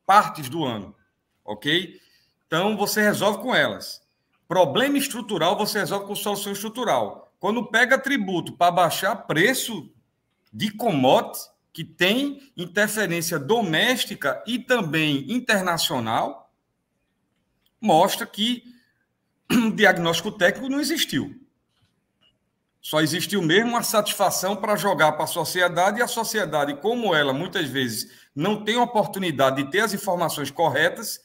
partes do ano, ok? Então, você resolve com elas. Problema estrutural, você resolve com solução estrutural. Quando pega tributo para baixar preço de commodity, que tem interferência doméstica e também internacional, mostra que o diagnóstico técnico não existiu. Só existiu mesmo a satisfação para jogar para a sociedade, e a sociedade, como ela muitas vezes não tem oportunidade de ter as informações corretas,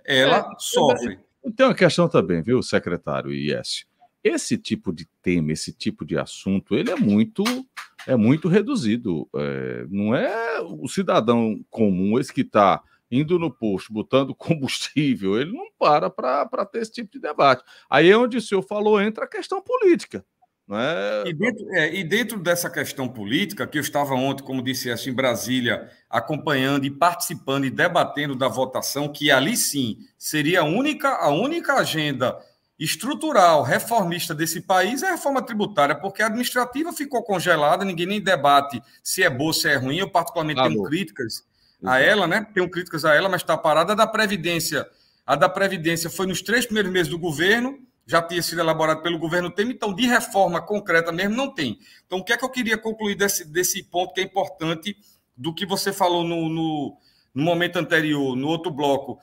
ela sofre. Tem uma questão também, viu, secretário Iécio? Esse tipo de tema, esse tipo de assunto, ele é muito reduzido. Não é o cidadão comum, esse que está indo no posto, botando combustível, ele não para ter esse tipo de debate. Aí é onde o senhor falou, entra a questão política. Não é? E dentro dessa questão política, que eu estava ontem, como disse em Brasília, acompanhando e participando e debatendo da votação, que ali sim seria a única agenda estrutural, reformista desse país, é a reforma tributária, porque a administrativa ficou congelada, ninguém nem debate se é boa, se é ruim. Eu particularmente tenho críticas a ela, né? Tenho críticas a ela, mas está parada. A da Previdência foi nos 3 primeiros meses do governo, já tinha sido elaborado pelo governo Temer, então de reforma concreta mesmo não tem. Então o que é que eu queria concluir desse ponto que é importante do que você falou no momento anterior, no outro bloco,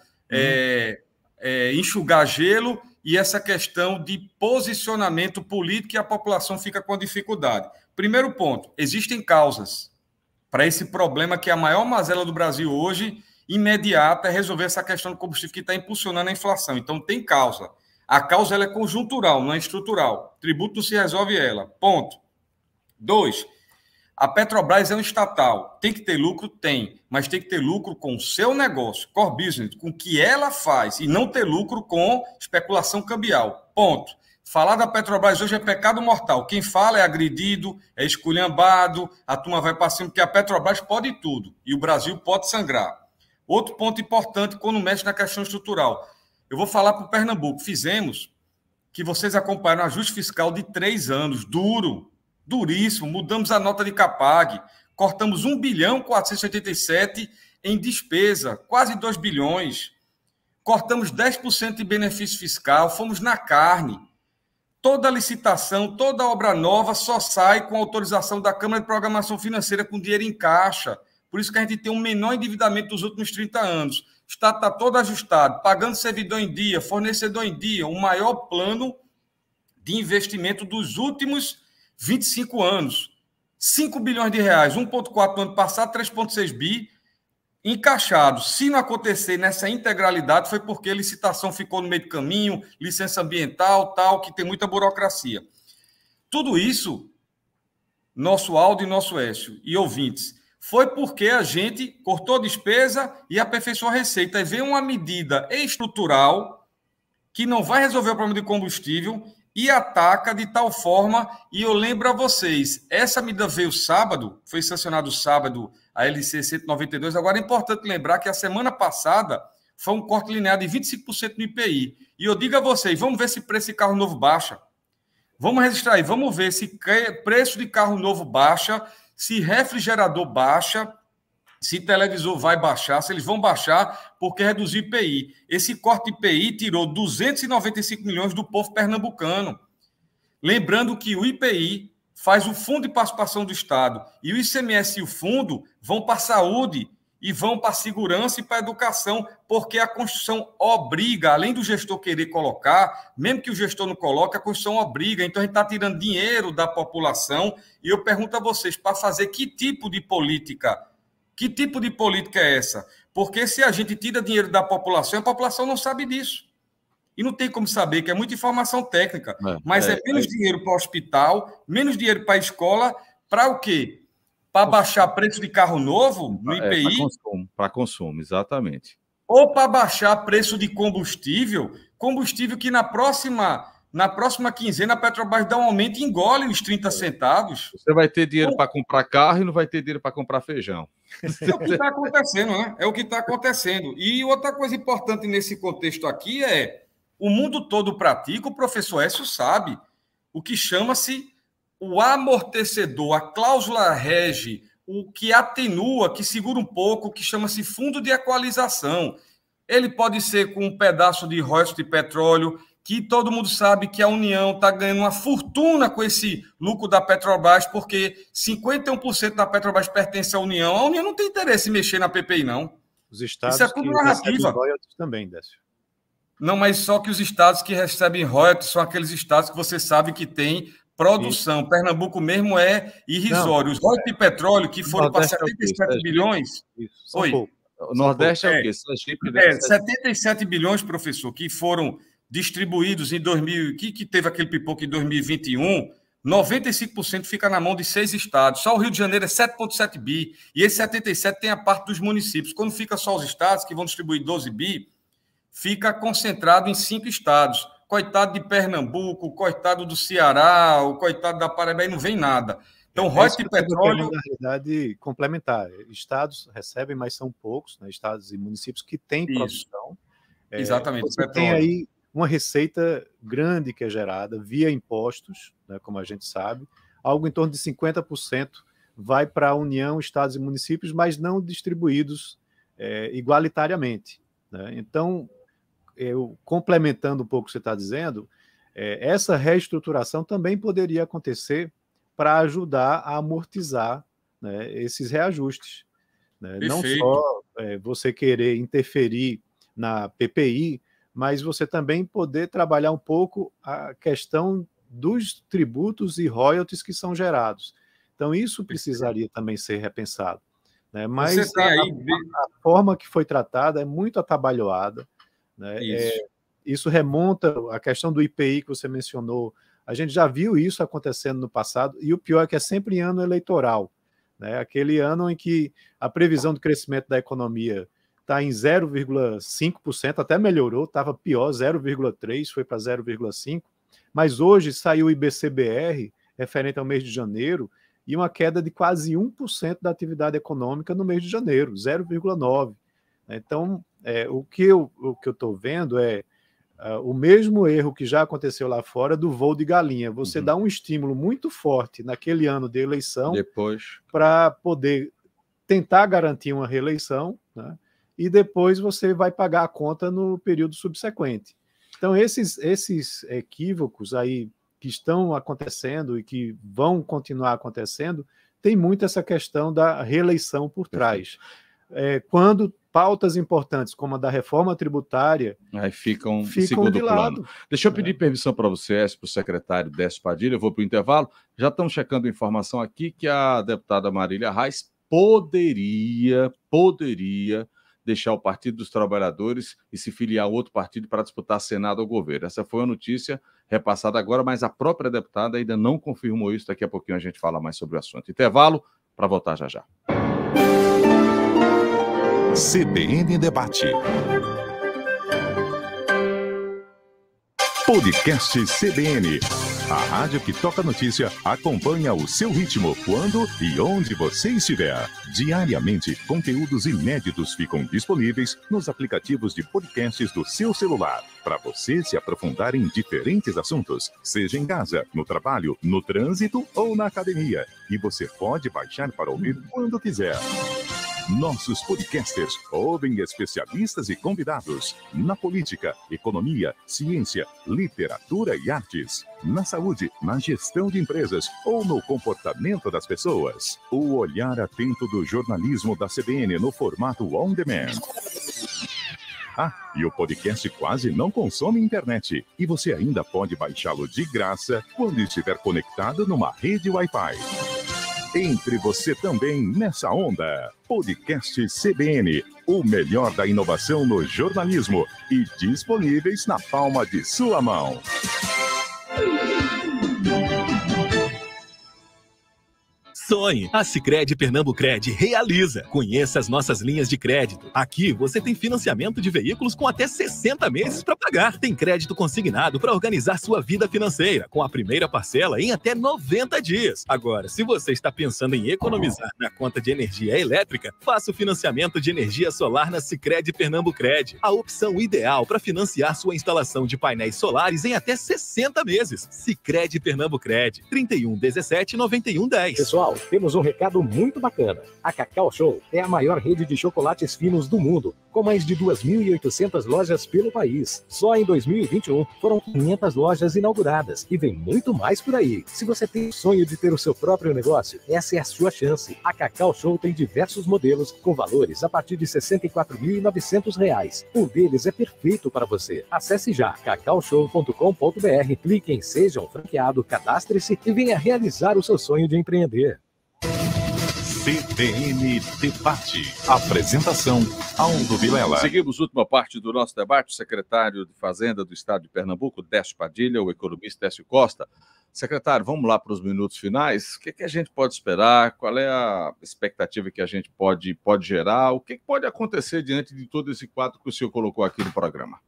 enxugar gelo e essa questão de posicionamento político e a população fica com dificuldade. Primeiro ponto, existem causas para esse problema que é a maior mazela do Brasil hoje, imediata, é resolver essa questão do combustível que está impulsionando a inflação. Então, tem causa. A causa ela é conjuntural, não é estrutural. O tributo não se resolve ela. Ponto. 2. A Petrobras é um estatal. Tem que ter lucro? Tem. Mas tem que ter lucro com o seu negócio, core business, com o que ela faz, e não ter lucro com especulação cambial. Ponto. Falar da Petrobras hoje é pecado mortal. Quem fala é agredido, é esculhambado, a turma vai para cima, porque a Petrobras pode tudo. E o Brasil pode sangrar. Outro ponto importante quando mexe na questão estrutural. Eu vou falar para o Pernambuco. Fizemos, que vocês acompanharam, um ajuste fiscal de 3 anos, duro, duríssimo. Mudamos a nota de Capag, cortamos 1.487 em despesa, quase 2 bilhões. Cortamos 10% de benefício fiscal, fomos na carne. Toda licitação, toda obra nova só sai com autorização da Câmara de Programação Financeira com dinheiro em caixa. Por isso que a gente tem um menor endividamento dos últimos 30 anos. O Estado está todo ajustado, pagando servidor em dia, fornecedor em dia, o maior plano de investimento dos últimos 25 anos. 5 bilhões de reais, 1,4 no ano passado, 3,6 bi encaixados. Se não acontecer nessa integralidade, foi porque a licitação ficou no meio do caminho, licença ambiental, tal, que tem muita burocracia. Tudo isso, nosso Aldo e nosso Écio e ouvintes, foi porque a gente cortou despesa e aperfeiçoou a receita. E veio uma medida estrutural que não vai resolver o problema de combustível e ataca de tal forma, e eu lembro a vocês, essa medida veio sábado, foi sancionado sábado a LC 192, agora é importante lembrar que a semana passada foi um corte linear de 25% no IPI. E eu digo a vocês, vamos ver se preço de carro novo baixa. Vamos registrar aí, vamos ver se preço de carro novo baixa, se refrigerador baixa, se televisor vai baixar, se eles vão baixar porque reduziu o IPI. Esse corte de IPI tirou 295 milhões do povo pernambucano. Lembrando que o IPI faz o fundo de participação do Estado e o ICMS e o fundo vão para a saúde e vão para a segurança e para a educação, porque a Constituição obriga, além do gestor querer colocar, mesmo que o gestor não coloque, a Constituição obriga. Então, a gente está tirando dinheiro da população e eu pergunto a vocês, para fazer que tipo de política? Que tipo de política é essa? Porque se a gente tira dinheiro da população, a população não sabe disso. E não tem como saber, que é muita informação técnica. Mas é menos dinheiro para o hospital, menos dinheiro para a escola, para o quê? Para baixar preço de carro novo no IPI? Para consumo, exatamente. Ou para baixar preço de combustível que na próxima quinzena a Petrobras dá um aumento e engole os 30 centavos. Você vai ter dinheiro para comprar carro e não vai ter dinheiro para comprar feijão. É o que está acontecendo, né? É o que está acontecendo. E outra coisa importante nesse contexto aqui é o mundo todo pratica, o professor Écio sabe, o que chama-se o amortecedor, a cláusula rege, o que atenua, que segura um pouco, o que chama-se fundo de equalização. Ele pode ser com um pedaço de royalties de petróleo, que todo mundo sabe que a União está ganhando uma fortuna com esse lucro da Petrobras, porque 51% da Petrobras pertence à União. A União não tem interesse em mexer na PPI, não. Os estados isso é tudo narrativa. Royalties também, Décio. Não, mas só que os estados que recebem royalties são aqueles estados que você sabe que tem produção. Isso. Pernambuco mesmo é irrisório. Os royalties de petróleo, que foram para 77 bilhões... Isso. Oi. O Nordeste é o quê? 77 bilhões, professor, que foram distribuídos em 2000, que teve aquele pipoco em 2021, 95% fica na mão de 6 estados. Só o Rio de Janeiro é 7,7 bi. E esse 77 tem a parte dos municípios. Quando fica só os estados, que vão distribuir 12 bi, fica concentrado em 5 estados. Coitado de Pernambuco, coitado do Ceará, o coitado da Paraíba, aí não vem nada. Então, royalties de petróleo... Na realidade, complementar. Estados recebem, mas são poucos, né? Estados e municípios que têm produção. Exatamente. Você tem aí uma receita grande que é gerada via impostos, né, como a gente sabe, algo em torno de 50% vai para a União, estados e municípios, mas não distribuídos igualitariamente, né? Então, complementando um pouco o que você está dizendo, essa reestruturação também poderia acontecer para ajudar a amortizar, né, esses reajustes, né? Não só você querer interferir na PPI, mas você também poder trabalhar um pouco a questão dos tributos e royalties que são gerados. Então, isso precisaria também ser repensado, né? Mas a forma que foi tratada é muito atabalhoada, né? Isso remonta à questão do IPI que você mencionou. A gente já viu isso acontecendo no passado, e o pior é que é sempre em ano eleitoral, né? Aquele ano em que a previsão de crescimento da economia está em 0,5%, até melhorou, estava pior, 0,3%, foi para 0,5%, mas hoje saiu o IBCBR, referente ao mês de janeiro, e uma queda de quase 1% da atividade econômica no mês de janeiro, 0,9%. Então, o que eu estou vendo é o mesmo erro que já aconteceu lá fora do voo de galinha. Você dá um estímulo muito forte naquele ano de eleição para poder tentar garantir uma reeleição, né? E depois você vai pagar a conta no período subsequente. Então, esses equívocos aí que estão acontecendo e que vão continuar acontecendo, tem muito essa questão da reeleição por trás. Quando pautas importantes, como a da reforma tributária, aí ficam em segundo plano. Deixa eu pedir permissão para você, para o secretário Décio Padilha, eu vou para o intervalo. Já estamos checando informação aqui que a deputada Marília Reis poderia deixar o Partido dos Trabalhadores e se filiar a outro partido para disputar Senado ou governo. Essa foi a notícia repassada agora, mas a própria deputada ainda não confirmou isso. Daqui a pouquinho a gente fala mais sobre o assunto. Intervalo para voltar já já. CBN Debate. Podcast CBN. A rádio que toca notícia acompanha o seu ritmo quando e onde você estiver. Diariamente, conteúdos inéditos ficam disponíveis nos aplicativos de podcasts do seu celular, para você se aprofundar em diferentes assuntos, seja em casa, no trabalho, no trânsito ou na academia. E você pode baixar para ouvir quando quiser. Nossos podcasters ouvem especialistas e convidados na política, economia, ciência, literatura e artes, na saúde, na gestão de empresas ou no comportamento das pessoas. O olhar atento do jornalismo da CBN no formato on demand. E o podcast quase não consome internet. E você ainda pode baixá-lo de graça quando estiver conectado numa rede Wi-Fi. Entre você também nessa onda. Podcast CBN, o melhor da inovação no jornalismo e disponíveis na palma de sua mão. Sonhe! A Sicredi Pernambucred realiza. Conheça as nossas linhas de crédito. Aqui você tem financiamento de veículos com até 60 meses para pagar. Tem crédito consignado para organizar sua vida financeira, com a primeira parcela em até 90 dias. Agora, se você está pensando em economizar na conta de energia elétrica, faça o financiamento de energia solar na Sicredi Pernambucred. A opção ideal para financiar sua instalação de painéis solares em até 60 meses. Sicredi Pernambucred, 3117-9110. Pessoal, temos um recado muito bacana. A Cacau Show é a maior rede de chocolates finos do mundo, com mais de 2.800 lojas pelo país. Só em 2021 foram 500 lojas inauguradas e vem muito mais por aí. Se você tem o sonho de ter o seu próprio negócio, essa é a sua chance. A Cacau Show tem diversos modelos com valores a partir de R$ 64.900. Um deles é perfeito para você. Acesse já cacaoshow.com.br, clique em Seja um Franqueado, cadastre-se e venha realizar o seu sonho de empreender. CBN Debate. Apresentação, Aldo Vilela. Seguimos a última parte do nosso debate. O secretário de Fazenda do Estado de Pernambuco, Décio Padilha, o economista Décio Costa. Secretário, vamos lá para os minutos finais. O que a gente pode esperar? Qual é a expectativa que a gente pode gerar? O que pode acontecer diante de todo esse quadro que o senhor colocou aqui no programa?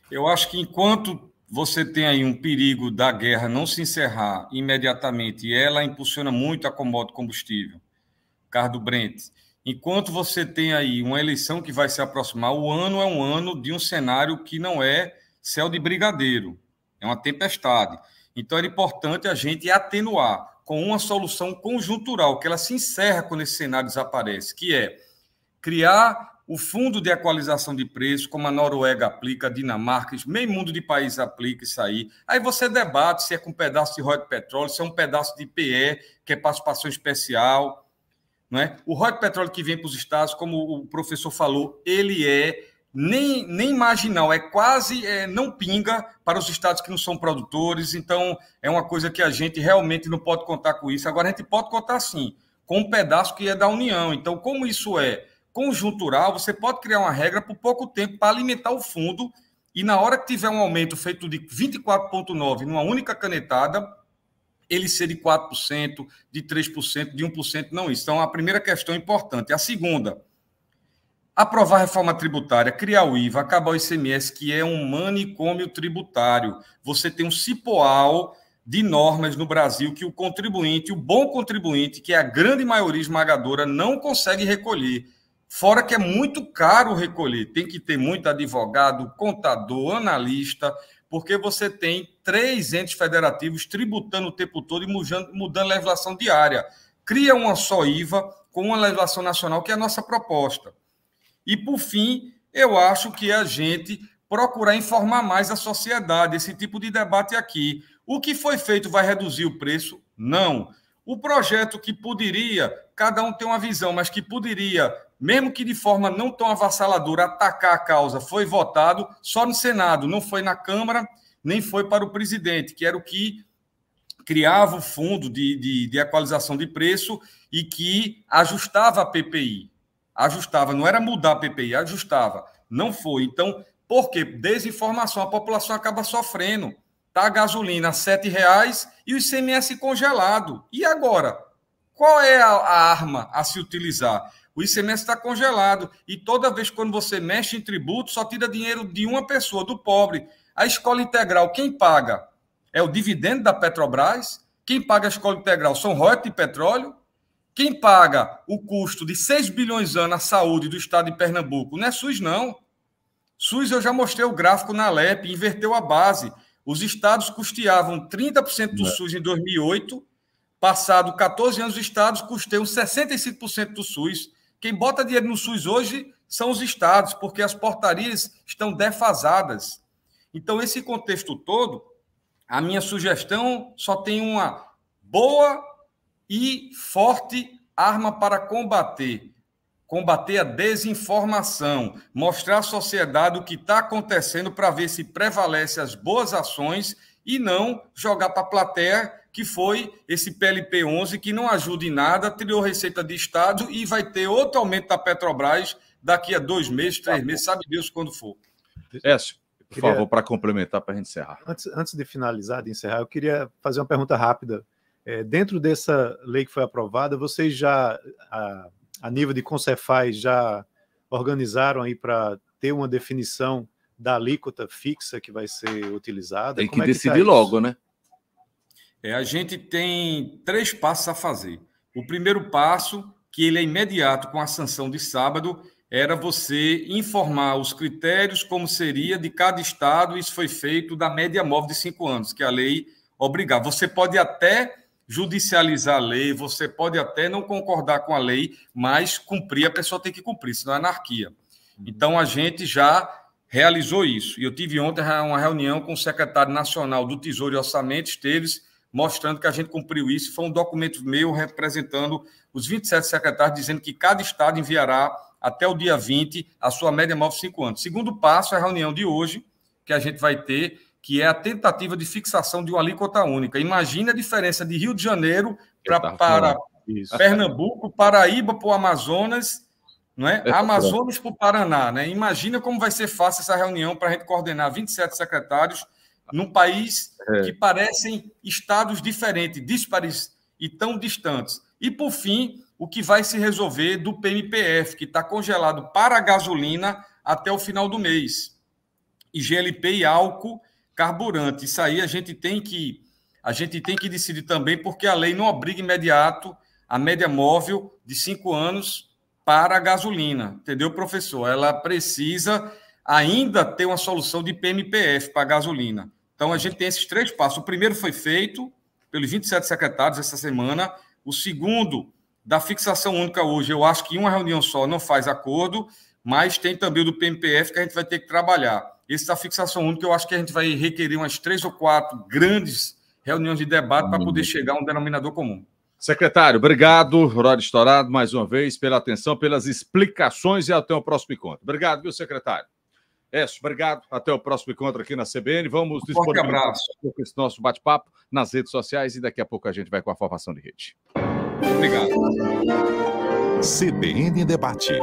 Eu acho que enquanto você tem aí um perigo da guerra não se encerrar imediatamente, e ela impulsiona muito a commodity combustível, carro do Brent. Enquanto você tem aí uma eleição que vai se aproximar, o ano é um ano de um cenário que não é céu de brigadeiro, é uma tempestade. Então, é importante a gente atenuar com uma solução conjuntural, que ela se encerra quando esse cenário desaparece, que é criar o fundo de equalização de preços, como a Noruega aplica, a Dinamarca, meio mundo de países aplica isso aí. Aí você debate se é com um pedaço de royalties de petróleo, se é um pedaço de PE, que é participação especial. Não é? O royalties de petróleo que vem para os estados, como o professor falou, ele é nem marginal, é quase não pinga para os estados que não são produtores. Então, é uma coisa que a gente realmente não pode contar com isso. Agora, a gente pode contar, sim, com um pedaço que é da União. Então, como isso é conjuntural, você pode criar uma regra por pouco tempo para alimentar o fundo e, na hora que tiver um aumento feito de 24,9% numa única canetada, ele ser de 4%, de 3%, de 1%, não isso. Então, a primeira questão importante. A segunda, aprovar a reforma tributária, criar o IVA, acabar o ICMS, que é um manicômio tributário. Você tem um cipoal de normas no Brasil que o contribuinte, o bom contribuinte, que é a grande maioria esmagadora, não consegue recolher. Fora que é muito caro recolher. Tem que ter muito advogado, contador, analista, porque você tem 3 entes federativos tributando o tempo todo e mudando a legislação diária. Cria uma só IVA com uma legislação nacional, que é a nossa proposta. E, por fim, eu acho que a gente procurar informar mais a sociedade, esse tipo de debate aqui. O que foi feito vai reduzir o preço? Não. O projeto que poderia, cada um tem uma visão, mas que poderia, mesmo que de forma não tão avassaladora, atacar a causa, foi votado só no Senado, não foi na Câmara, nem foi para o presidente, que era o que criava o fundo de equalização de preço e que ajustava a PPI. Ajustava, não era mudar a PPI, ajustava. Não foi. Então, por quê? Desinformação, a população acaba sofrendo. Está a gasolina a R$ 7,00 e o ICMS congelado. E agora? Qual é a arma a se utilizar? O ICMS está congelado. E toda vez quando você mexe em tributo, só tira dinheiro de uma pessoa, do pobre. A escola integral, quem paga? É o dividendo da Petrobras? Quem paga a escola integral são royalties de petróleo? Quem paga o custo de 6 bilhões ano à saúde do estado de Pernambuco? Não é SUS, não. SUS, eu já mostrei o gráfico na LEP, inverteu a base. Os estados custeavam 30% do SUS em 2008, passado 14 anos, os estados custeiam 65% do SUS. Quem bota dinheiro no SUS hoje são os estados, porque as portarias estão defasadas. Então, esse contexto todo, a minha sugestão só tem uma boa e forte arma para combater a desinformação, mostrar à sociedade o que está acontecendo para ver se prevalece as boas ações e não jogar para a plateia que foi esse PLP 11 que não ajuda em nada, tirou receita de Estado e vai ter outro aumento da Petrobras daqui a 2 meses, 3 meses, sabe Deus quando for. Écio, por favor, para complementar, para a gente encerrar. Antes de finalizar, de encerrar, eu queria fazer uma pergunta rápida. Dentro dessa lei que foi aprovada, vocês já, a nível de Concefaz, já organizaram aí para ter uma definição da alíquota fixa que vai ser utilizada? Tem que decidir logo, né? A gente tem 3 passos a fazer. O primeiro passo, que ele é imediato com a sanção de sábado, era você informar os critérios como seria de cada estado. Isso foi feito da média móvel de 5 anos, que a lei obrigava. Você pode até judicializar a lei, você pode até não concordar com a lei, mas cumprir, a pessoa tem que cumprir, senão é anarquia. Então, a gente já realizou isso. E eu tive ontem uma reunião com o secretário nacional do Tesouro e Orçamento, Esteves, mostrando que a gente cumpriu isso. Foi um documento meu representando os 27 secretários, dizendo que cada estado enviará até o dia 20 a sua média móvel de 5 anos. Segundo passo é a reunião de hoje, que a gente vai ter, que é a tentativa de fixação de uma alíquota única. Imagina a diferença de Rio de Janeiro para Pernambuco, Paraíba para o Amazonas, não é? Amazonas para o Paraná. Né? Imagina como vai ser fácil essa reunião para a gente coordenar 27 secretários num país que parecem estados diferentes, díspares e tão distantes. E, por fim, o que vai se resolver do PMPF, que está congelado para a gasolina até o final do mês. E GLP e álcool carburante. Isso aí a gente tem que decidir também, porque a lei não obriga imediato a média móvel de 5 anos para a gasolina. Entendeu, professor? Ela precisa ainda ter uma solução de PMPF para a gasolina. Então, a gente tem esses 3 passos. O primeiro foi feito pelos 27 secretários essa semana. O segundo, da fixação única hoje, eu acho que uma reunião só não faz acordo, mas tem também o do PMPF que a gente vai ter que trabalhar. Esse da fixação única, eu acho que a gente vai requerer umas 3 ou 4 grandes reuniões de debate para poder chegar a um denominador comum. Secretário, obrigado, horário estourado, mais uma vez, pela atenção, pelas explicações e até o próximo encontro. Obrigado, viu, secretário? Écio, obrigado. Até o próximo encontro aqui na CBN. Vamos Forte abraço. esse nosso bate-papo nas redes sociais e daqui a pouco a gente vai com a formação de rede. Obrigado. CBN Debate.